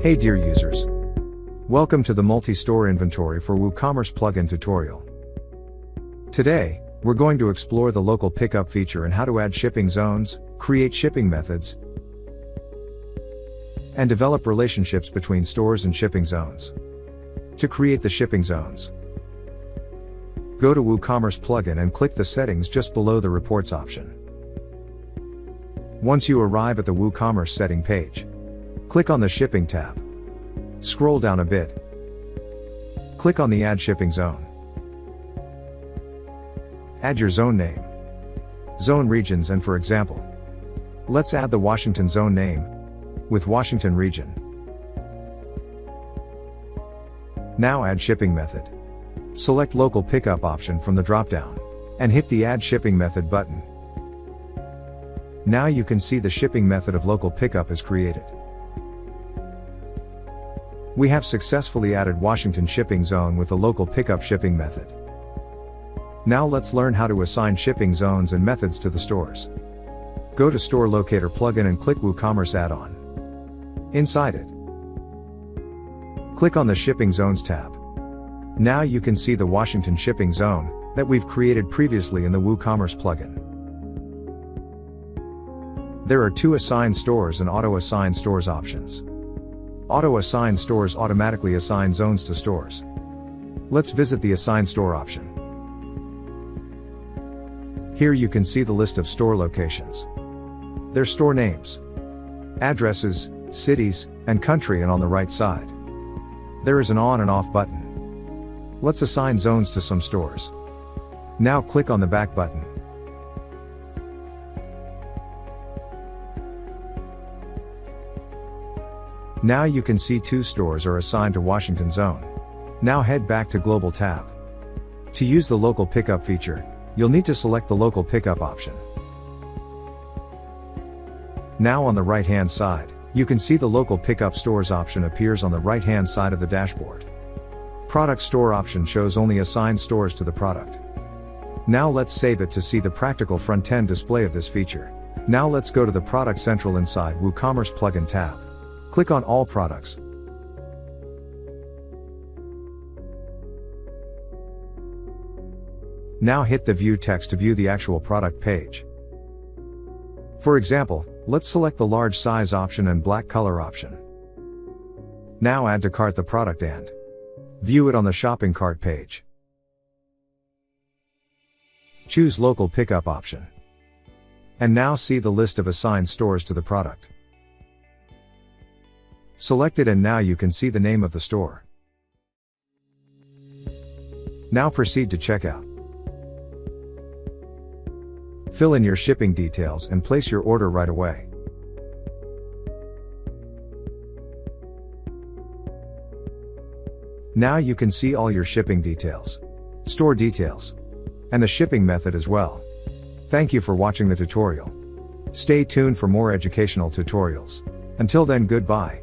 Hey dear users. Welcome to the multi-store inventory for WooCommerce plugin tutorial. Today, we're going to explore the local pickup feature and how to add shipping zones, create shipping methods, and develop relationships between stores and shipping zones. To create the shipping zones, go to WooCommerce plugin and click the settings just below the reports option. Once you arrive at the WooCommerce setting page, click on the shipping tab. Scroll down a bit. Click on the Add Shipping Zone. Add your zone name, zone regions, and for example, let's add the Washington zone name with Washington region. Now add shipping method. Select local pickup option from the dropdown and hit the Add Shipping Method button. Now you can see the shipping method of local pickup is created. We have successfully added Washington shipping zone with the local pickup shipping method. Now let's learn how to assign shipping zones and methods to the stores. Go to StoreLocator plugin and click WooCommerce add-on. Inside it, click on the Shipping Zones tab. Now you can see the Washington shipping zone that we've created previously in the WooCommerce plugin. There are two Assign Stores and Auto Assign Stores options. Auto Assign Stores automatically assign zones to stores. Let's visit the Assign Store option. Here you can see the list of store locations, their store names, addresses, cities, and country, and on the right side, there is an on and off button. Let's assign zones to some stores. Now click on the back button. Now you can see two stores are assigned to Washington zone. Now head back to Global tab. To use the local pickup feature, you'll need to select the local pickup option. Now on the right hand side, you can see the local pickup stores option appears on the right hand side of the dashboard. Product store option shows only assigned stores to the product. Now let's save it to see the practical front-end display of this feature. Now let's go to the Product Central inside WooCommerce plugin tab. Click on All Products. Now hit the View Text to view the actual product page. For example, let's select the large size option and black color option. Now add to cart the product and view it on the shopping cart page. Choose local pickup option. And now see the list of assigned stores to the product. Select it and now you can see the name of the store. Now proceed to checkout. Fill in your shipping details and place your order right away. Now you can see all your shipping details, store details, and the shipping method as well. Thank you for watching the tutorial. Stay tuned for more educational tutorials. Until then, goodbye.